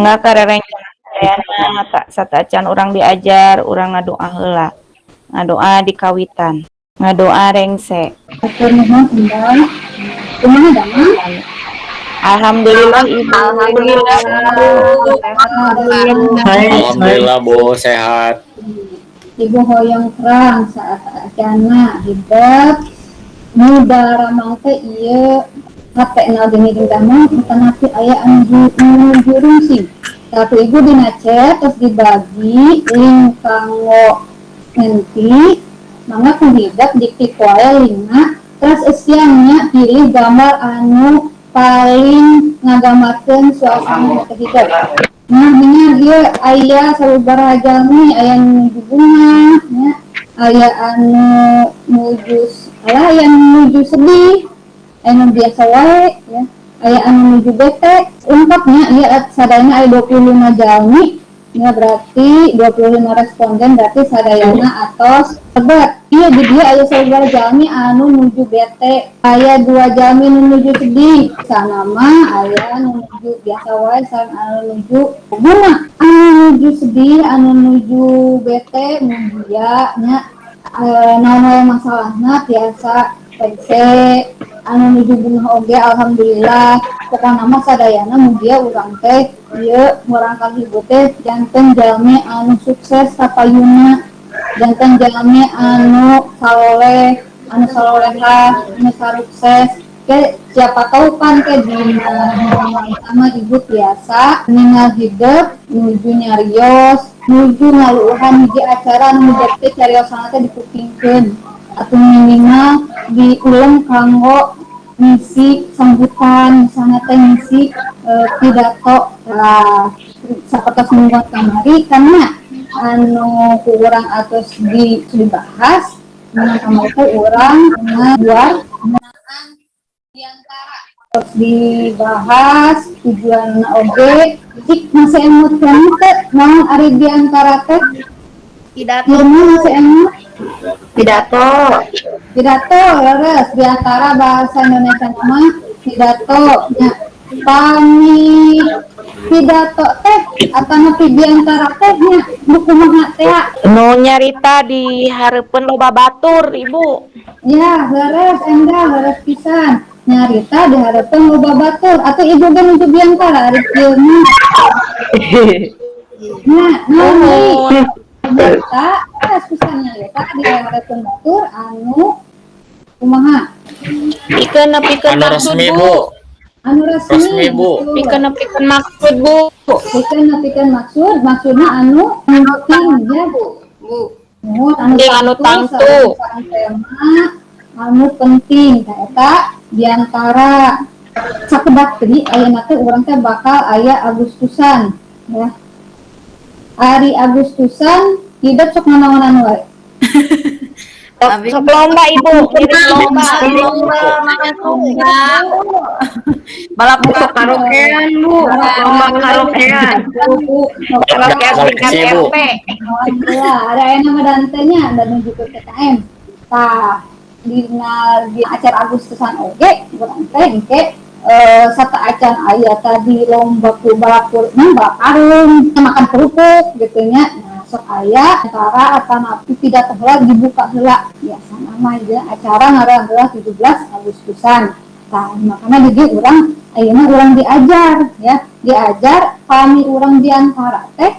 mangga karerencangan sadayana satacan urang diajar urang ngadoa heula. Ngadoa di kawitan. Ngadoa rengse. Atur nuhun Undang. Kumaha damang? Alhamdulillah Ibu. Alhamdulillah Bu. Sehat Alhamdulillah Bu. Alhamdulillah Bu sehat. Ibu hoyong perang saat acana hidup muda ramang teh ieu hapena gini damang tanapi aya anu jurung sih. Tapi ibu dina chat terus dibagi link kanggo nanti mangga kuhidup dikti kuaya lingna terus esiangnya pilih gambar anu paling ngagamarkeun suasana kehidup. Nah, bener dia aya sababaraha jalmi aya nu nuju bunga nya, aya anu nuju aya anu nuju sedih, aya nu biasa wae ya, aya anu nuju bete. Lengkapnya ieu sadayana aya 25 jalmi. Ya berarti 25 responden berarti sadayana atos tebet. Iya di dia aya sababaraha jalmi anu nuju bete, aya 2 jalmi nu nuju sedih. Sana mah aya nu nuju biasa wae sareng anu nuju bunga. Anu nuju sedih, anu nuju bete mun dia nya naon wae masalahna tiasa pense. Anu nuju bunga oge alhamdulillah. Pokona mah sadayana mun dia urang teh ieu urang kahibu teh janten jalmi anu sukses sapayuna, janten jalmi anu saloleh, anu saloleha, anu sarukses. Ke siapa tahu kan ke dina hubungan sama ibu biasa ningal hidup nuju nyarios, nuju ngaluhan hiji acara anu hidep teh cariosana teh dipupingkeun atuh minimal diulang kanggo ngisi sambutan misalnya teh ngisi pidato lah sapertos mingguan kamari karena anu ku urang atus dibahas dengan kamari teh urang buat penggunaan diantara terus dibahas tujuan oge cik masih emot teh naon ari diantara teh Pidato. masih emot Pidato. leres diantara bahasa Indonesia nama pidato nya pami pidato teh atau napi diantara teh nya kumaha teh Nu nyarita di hareupeun loba batur Ibu. ya leres endah leres pisan nyarita diharapkan loba batur atau ibu ge nuju diantara ari kieu mah nah nyarita leres pisan nyarita diharapkan batur anu kumaha Pikeun nepikeun Anu maksud resmi Bu. Bu. anu resmi Bu. Pikeun nepikeun maksud Bu. Pikeun maksudna anu penting ya Bu. Nuhun Anu tangtu. sareng tema anu penting eta diantara sakedak tadi ayeuna teh urang teh bakal aya Agustusan ya. Ari Agustusan hidup sok nganaonan wae. Sok lomba Ibu, ngirim lomba. Balap sok karaokean Bu. Lomba karaokean. Karaokean tingkat RT. Alhamdulillah ada yang nama dantenya dan menuju ke PKM. Tah di acara Agustusan oge urang teh engke satu acan aya tadi lomba balap karung makan kerupuk gitu nya. Nah, sok aya antara atanapi pidato heula dibuka heula biasa nama ya acara ngaran heula 17 Agustusan. Nah, makanya jadi urang ayeuna urang diajar kami urang diantara teh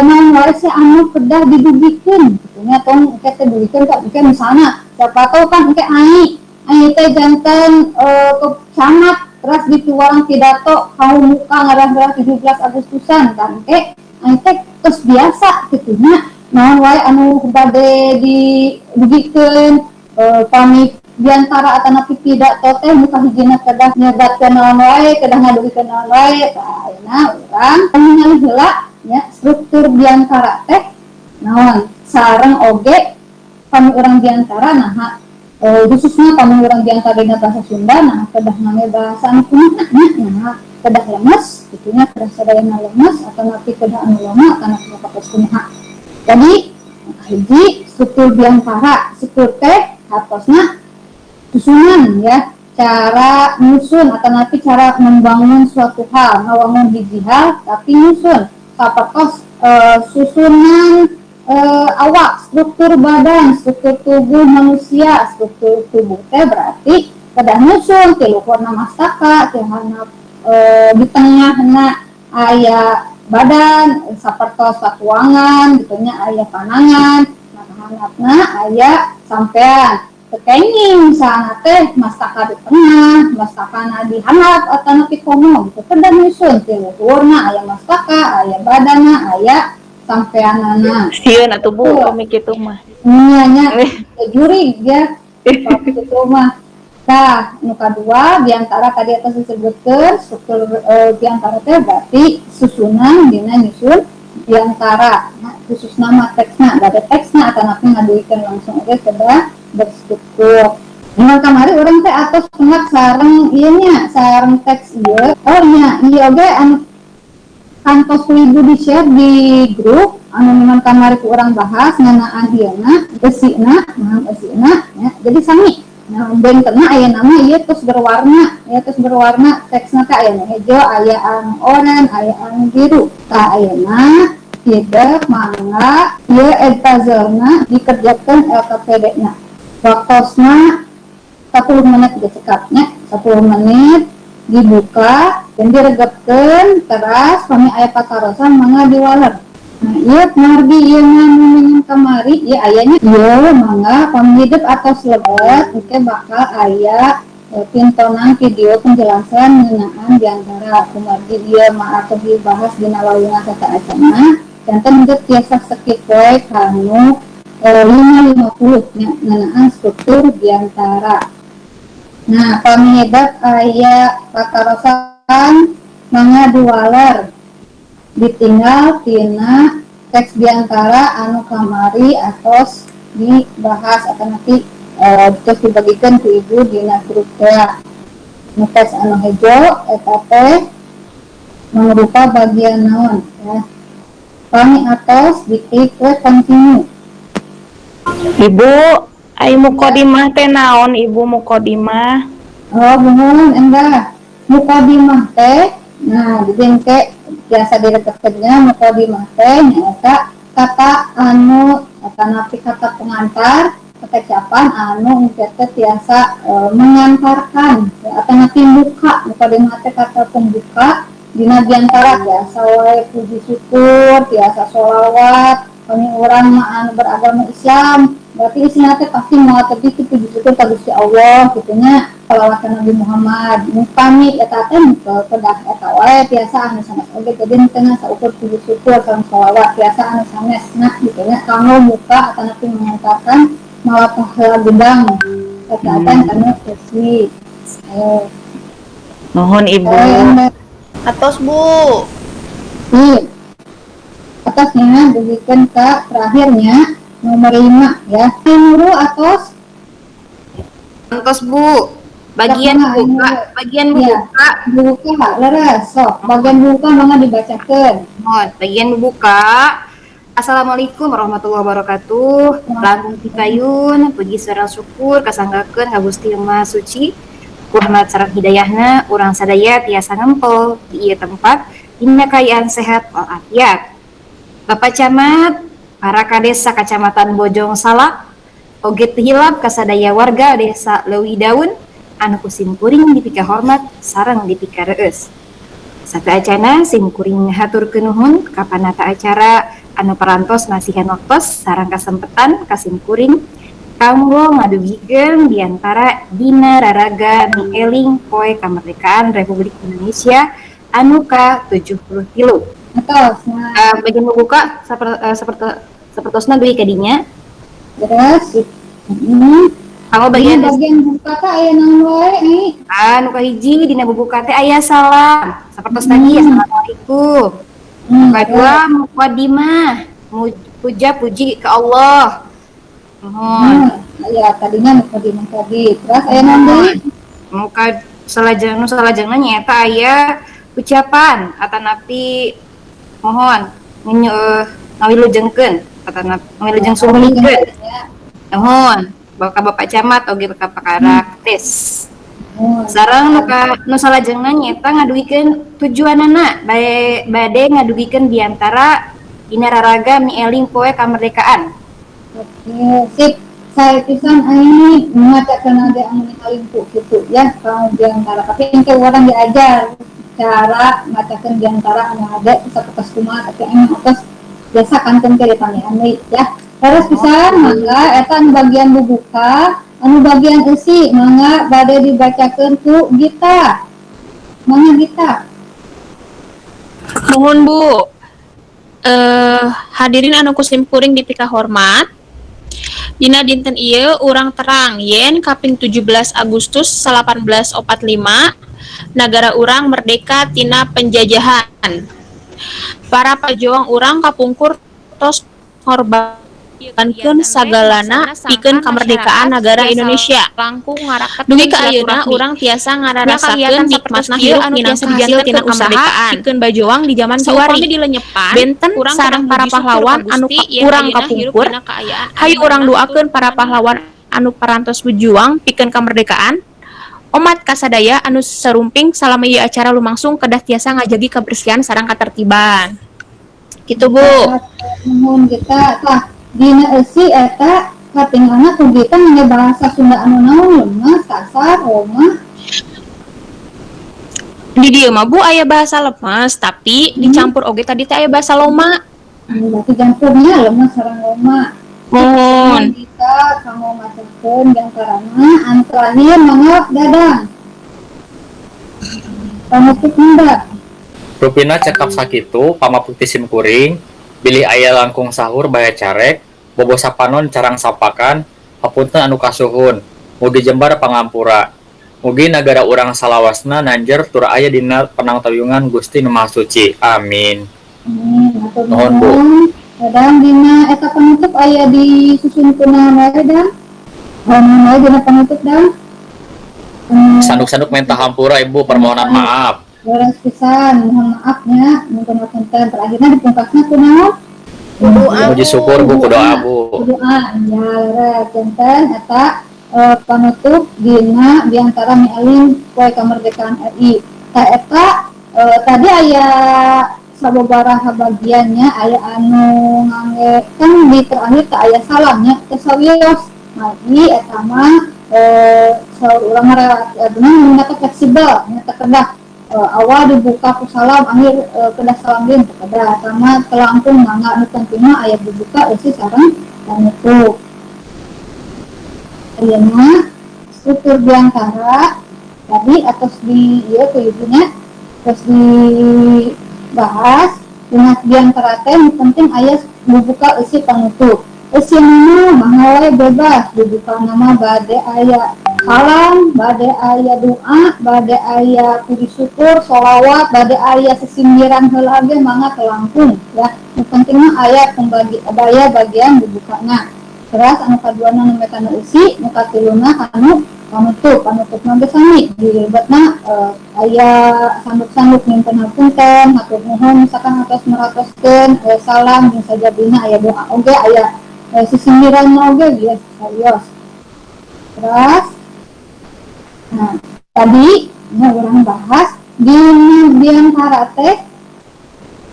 naon wae sih anu kedah didugikeun gitu nya tong engke teh dugikeun ka engke misalna siapa tahu kan engke ai teh janten ke camat terus dituang pidato kaum muka ngaran 17 Agustusan kan engke ai teh geus biasa gitu nya naon wae anu bade didugikeun kami diantara atanapi pidato teh muka hijina kedah nyebatkeun naon wae kedah ngadugikeun naon wae tah ayeuna urang ningali heula ya struktur diantara teh naon sareng oge kami orang diantara nah khususnya kami orang diantara dina bahasa Sunda nah kedah ngane bahasa anu kumaha nah kedah lemes gitunya kedah sadayana lemes atau napi kedah anu lama kana kapas kumaha jadi hiji struktur diantara struktur teh hartosna susunan ya cara nyusun atau nanti cara membangun suatu hal, membangun hiji hal tapi nyusun sapertos susunan awak, struktur badan, struktur tubuh manusia, struktur tubuh teh berarti pada nyusun ti luhurna mastaka, teh di tengahna aya badan sapertos satuangan gitunya aya panangan, nah handapna aya sampean kenging misalnya teh mastaka di tengah, mastaka di handap atau di komo gitu kan nyusun ti luhurna aya mastaka, aya badana, aya sampeanana. Sieun atuh Bu kami kitu mah. Nya juri ya itu mah. Nah, nu kadua diantara tadi atas disebutkan struktur diantara teh berarti susunan dina nyusun diantara khusus nama teksna, ada teksna atau nanti ngaduikeun langsung aja sudah berstruktur. Nah, kamari orang teh atas pengak sareng ieu nya, sareng teks ieu. Oh nya, ieu oge anu kantos ibu di share di grup anu memang kamari ku orang bahas nganaan ieuna besina ya jadi sami nah bentukna aya nama ieu terus berwarna teksna teh aya nu hejo aya anu oranye aya anu biru tah ayeuna tidak mangga ieu editazelna dikerjakeun LKPD-na waktosna 10 menit dicekapnya 10 menit dibuka dan diregepkeun teras kami aya patarosan mangga diwaler. Nah, ieu margi ieu nganu kamari ieu ayanya ieu mangga kami hidup atau selebet itu bakal aya pintonan video penjelasan ngeunaan diantara kumargi ieu mah atau dibahas dina lawungan eta acana janten hidup tiasa skip we kanu 550 nya ngeunaan struktur diantara. Nah, pamiedat aya patarosan mangga diwaler ditinggal tina teks diantara anu kamari atos dibahas atau nanti terus dibagikan ke ibu dina grup teh. Nu teks anu hejo eta teh mangrupa bagian naon ya. Pami atos diklik we continue. Ibu, ai mukodimah teh naon Ibu mukodimah? Oh, mohon enggak. Mukodimah teh, nah di bengke biasa direketkeunnya mukodimah teh nyaeta kata anu napi kata pengantar, kecapan anu kita tiasa mengantarkan atau napi buka, mukodimah teh kata pembuka dina diantara biasa wae puji syukur, biasa sholawat, kami orang anu beragama Islam berarti isinya teh pasti mau tapi itu puji syukur ka Gusti Allah gitunya salawatan Nabi Muhammad kami eta teh kedah eta wae biasa anu sanes oge jadi tengah saukur puji syukur sareng sholawat biasa anu sanes nah gitunya kanggo buka atau nanti mengantarkan malah pahala gedang eta teh kana sesi Mohon Ibu. Atos Bu. Atasnya diberikan ke terakhirnya nomor 5 ya. Nuru atas Atos Bu. Bagian buka. Buka leres. Sok, bagian buka mangga dibacakeun. Bagian buka. Assalamualaikum warahmatullahi wabarakatuh. Langkung pipayun, puji sareng syukur kasanggakeun ka Gusti Maha Suci. Kurmat sareng hidayahna urang sadaya tiasa ngempel di ieu tempat dina kaayaan sehat walafiat. Bapak Camat, para kades Kacamatan Bojong Salak, oge teu hilap kasadaya warga Desa Leuwi Daun anu kusimkuring dipika hormat sareng dipika reueus. Sateacana simkuring haturkeun nuhun ka panata acara anu parantos ngasihan waktos sareng kasempetan kasimkuring kanggo ngadugikeun diantara dina raraga nu eling poe kamardikaan Republik Indonesia anu ka-73. Atas. Bagian membuka sapertosna deui kadinya. Terus Kalau bagian buka teh aya naon wae nu kahiji dina bubuka teh aya salam. Sapertos tadi assalamualaikum. Kedua muqaddimah, puja-puji ke Allah. Mohon. Ya tadinya muqaddimah tadi. Terus aya naon deui? Muka salajengna nyaeta aya ucapan atanapi mohon ngawilujengkeun atanapi ngawilujeng suhulikeun. Mohon Bapak Camat oge ka pakara tes. Sareng nu salajengna nyata ngaduikeun tujuanana bade ngaduikeun diantara dina raraga mieling poe kamerdekaan. Oke, sip. Saya pisan ini mengatakan ada yang paling gitu ya, kalau diantara tapi yang orang diajar cara mengatakan diantara anak ada bisa kertas kumah tapi emang atas biasa kanten ke depannya ya. Terus pisan mangga eta bagian bubuka, bagian isi mangga bade dibacakeun ku Gita. Mangga Gita. Mohon Bu, hadirin anu kusim kuring dipika hormat. Dina dinten ieu urang terang yen kaping 17 Agustus 1845 nagara urang merdeka tina penjajahan. Para pajuang urang kapungkur tos ngorbankeun sagalana pikeun kamerdekaan negara Indonesia. Dugi ka ayeuna urang tiasa ngararasakeun nikmatna hirup minangka hasil tina kemerdekaan. Pikeun bajuang di zaman kiwari benten sareng para pahlawan anu urang kapungkur. Hayu urang doakeun para pahlawan anu parantos berjuang pikeun kamerdekaan. Umat kasadaya anu sarumping salama ieu acara lumangsung kedah tiasa ngajagi kebersihan sareng katertiban. Gitu Bu. Nuhun kita tah dina eusi eta katingalna ku kita nya bahasa Sunda anu naon lemas kasar omah. Di dieu mah Bu aya bahasa lemes tapi dicampur oge tadi teh aya bahasa loma. Berarti campurnya lemas sareng loma. Mohon kita kamu masukkeun diantarana anu terakhir mangga Dadang. Panutup Nanda. Rupina cekap sakitu pamapukti sim kuring bilih aya langkung sahur baya carek bobo sapanon carang sapakan hapunten anu kasuhun mugi jembar pangampura mugi nagara urang salawasna nanjer tur aya dina penangtayungan Gusti Nu Maha Suci amin. Nuhun Bu. Dadang dina eta penutup aya disusun kunaon wae Dang? Naon wae dina penutup Dang? Sanduk-sanduk minta hampura Ibu permohonan maaf. Beres pisan, mohon maafnya, mungkin konten terakhirnya dipungkasnya kunaon? Puji syukur Bu, doa Bu. Doa, ya, konten eta penutup dina diantara mieling poe kamerdekaan RI. Eta tadi aya sababaraha bagiannya aya anu ngangge kan di terakhir teh aya salamnya teh sawios. Mari eta mah urang menggunakan fleksibel, nyata kedah awal dibuka ku salam akhir kedah salam din kedah sama telangkung mangga nu pentingna aya dibuka eusi sareng panutup. Ayeuna struktur diantara tadi atas di ieu ku ibunya terus dibahas dengan diantara teh nu penting aya dibuka eusi panutup. Eusi nama mahalai bebas dibuka nama bade aya salam, bade aya doa, bade aya puji syukur, sholawat, bade aya sesindiran heula ge mangga telangkung ya. Nu pentingna aya pembagi aya bagian dibukana. Terus anu kaduana nu metana eusi, nu katiluna anu panutupna ge sami. Diribetna aya sanduk-sanduk nyimpen hapunten, hatur nuhun misalkan atos meratoskeun salam jeung sajabina aya doa oge aya sesindiran oge bias serius. Terus nah, tadi orang bahas di diantara teh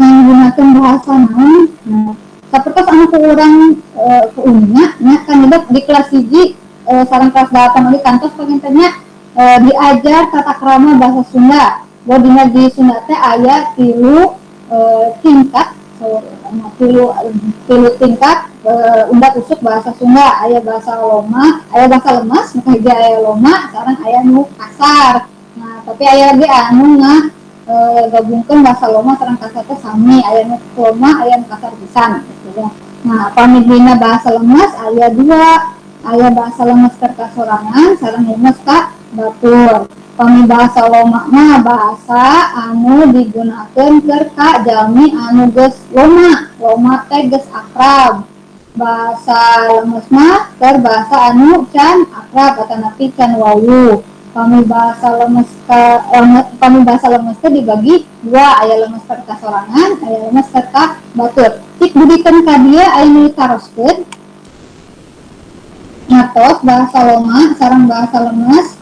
menggunakan bahasa naon. Nah, sapertos anu kurang keuninya nya kandidat di kelas 1 sareng kelas 8 di kantos pengintenya diajar tata krama bahasa Sunda. Dina di Sunda teh aya 3 tingkat tilu tingkat undak usuk bahasa Sunda aya bahasa loma aya bahasa lemas nu hiji aya loma sareng aya nu kasar. Nah tapi aya ge anu gabungkeun bahasa loma sareng kasar teh sami aya nu loma aya nu kasar pisan gitu ya. Nah pamihina bahasa lemas aya 2 aya bahasa lemas keur kasorangan sareng lemas ka batur. Pami bahasa loma mah bahasa anu digunakeun keur ka jalmi anu geus loma teh geus akrab. Bahasa lemes mah keur bahasa anu can akrab atanapi can wawu. Pami bahasa lemes teh dibagi 2 aya lemes keur kasorangan aya lemes keur ka batur. Cik dudikeun ka dieu aya nu ditaroskeun ngatos bahasa loma sareng bahasa lemes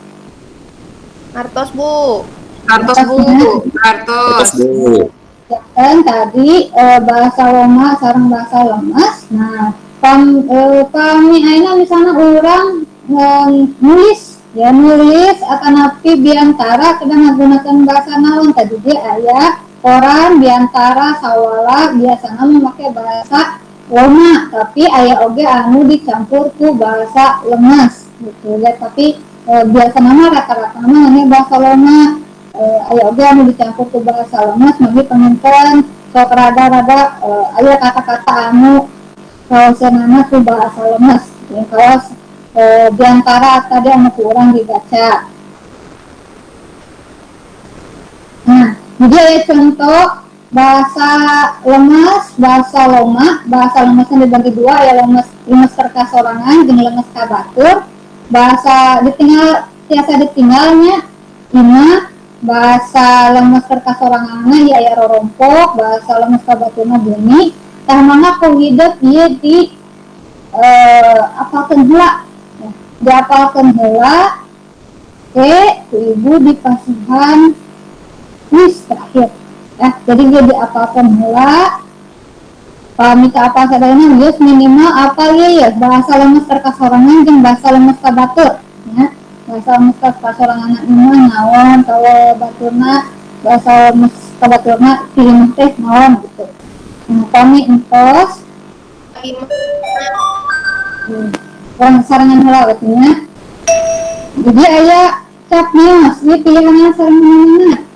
Artos Bu. Artos Bu. Terus Artos. Bu. Ya kan tadi bahasa Loma sareng bahasa lemes. Nah, kami aina misalnya orang nulis ya nulis akan api biantara kita menggunakan bahasa naon tadi dia ayah koran biantara sawala biasanya memakai bahasa Loma tapi ayah oge anu dicampur ku bahasa lemes gitu ya tapi biasa nama rata-rata nama ini bahasa Loma aya oge anu dicampur ku bahasa lemes magi penonton sok rada-rada aya kata-kata anu kaosanana ku bahasa lemes ya kaos diantara tadi anu ku urang dibaca. Nah, jadi aya contoh bahasa lemes, bahasa loma, bahasa lemesnya dibagi dua ya lemes kertas sorangan jeung lemes kabatur. Bahasa tiasa ditinggalnya lima bahasa lemes kertas soranganna ya aya rorompok, bahasa lemes kabaturna bunyi. Tah mangga ku hidup ieu di apalkeun heula. Diapalkeun heula ku ibu di pasihan wis terakhir. Jadi dia diapalkan heula pamika apal sadayana geus minimal apal ya bahasa lemes terkasorangan jeung bahasa lemes kabatur ya. Bahasa lemes terkasorangan mah naon kalau baturna bahasa lemes kabaturna pilih teh naon gitu. Nah, kami entos orang sarangan heula katanya. Jadi aya cap nios ieu pilihanna sarangan mana?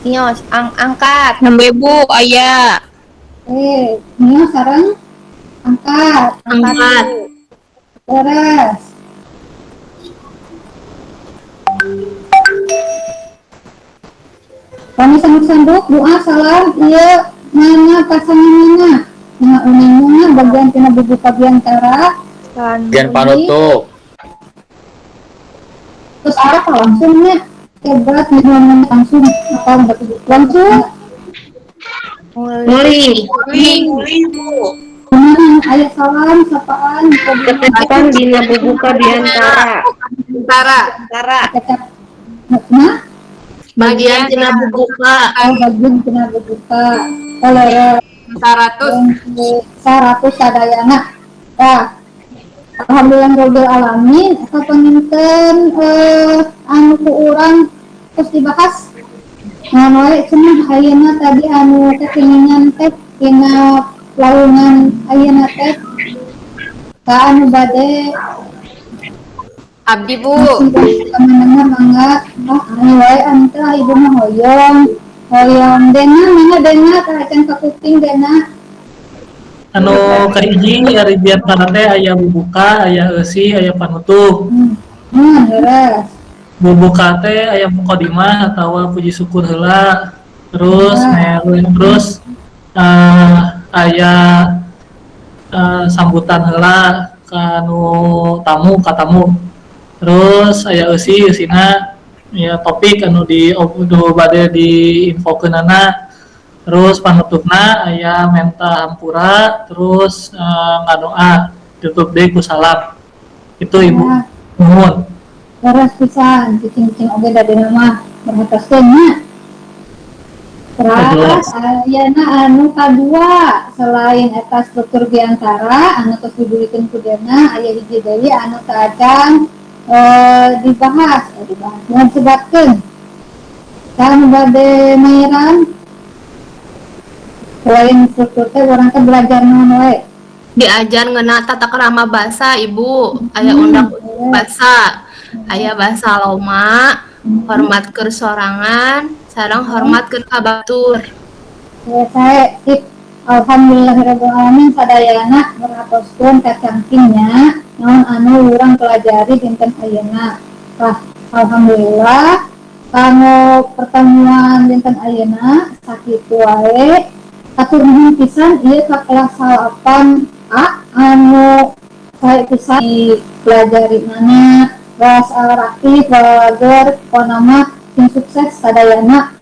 Nios, angkat. Nembe Bu, aya. Nios sareng angkat. Angkat. Beres. Kami sanduk-sanduk doa salam iya mana pasangan mana. Nah uningnya bagian tina buku kabiantara. Bagian panutup. Terus apa langsungnya? Berat nih langsung apa langsung. Muli Bu. Ayah salam sapaan Ketepatan dina bubuka biantara. Antara. kecap. Nah, Bagian tina bubuka. bagian tina buka. Kalau 100 sadayana. Nah, alhamdulillah alamin eta panginten anu ku urang terus dibahas ngan wae cenah ayeuna tadi anu kekinian teh dina laungan ayeuna teh ka anu bade Abdi Bu. teman-teman mangga anu wae anta ibu mah hoyong dena can ka kuping dena Anu kahiji ari biantara teh aya bubuka, aya eusi, aya panutup. beres Bubuka teh aya muqaddimah atawa puji syukur heula. Terus terus aya sambutan heula ka tamu ka tamu. Terus aya eusina ya topik anu bade diinfokeunana. Terus panutupna aya menta hampura terus ngadoa tutup deui ku salam. Itu Ibu. Nuhun. beres pisan cicing-cicing oge da dina mah berhataskeun nya. Terus ayeuna anu kadua selain eta struktur biantara anu tos dibulikeun ku dena aya hiji deui anu taacan dibahas ngan sebatkeun kan bade mairan selain struktur teh urang teh belajar naon wae Diajar ngeuna tata krama basa Ibu. Aya undang basa. Aya basa Loma, hormat keur sorangan, sareng hormat keur kabatur. saya tip alhamdulillahirabbil alamin sadayana berhatoskeun ka cangkingnya naon anu urang pelajari dinten ayeuna. Alhamdulillah kanggo pertemuan dinten ayeuna sakitu wae atur nuhun pisan ieu ka kelas 8A anu saya pisan dipelajari mana kelas rakit balager pokona tim sukses sadayana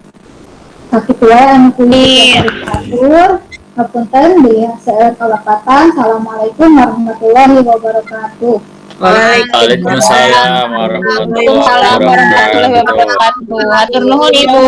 sakitu wae anu kuliah diatur hapunten di kalapatan. Assalamualaikum warahmatullahi wabarakatuh. Waalaikumsalam warahmatullahi Waalaikumsalam warahmatullahi wabarakatuh. wabarakatuh. Hatur nuhun Ibu.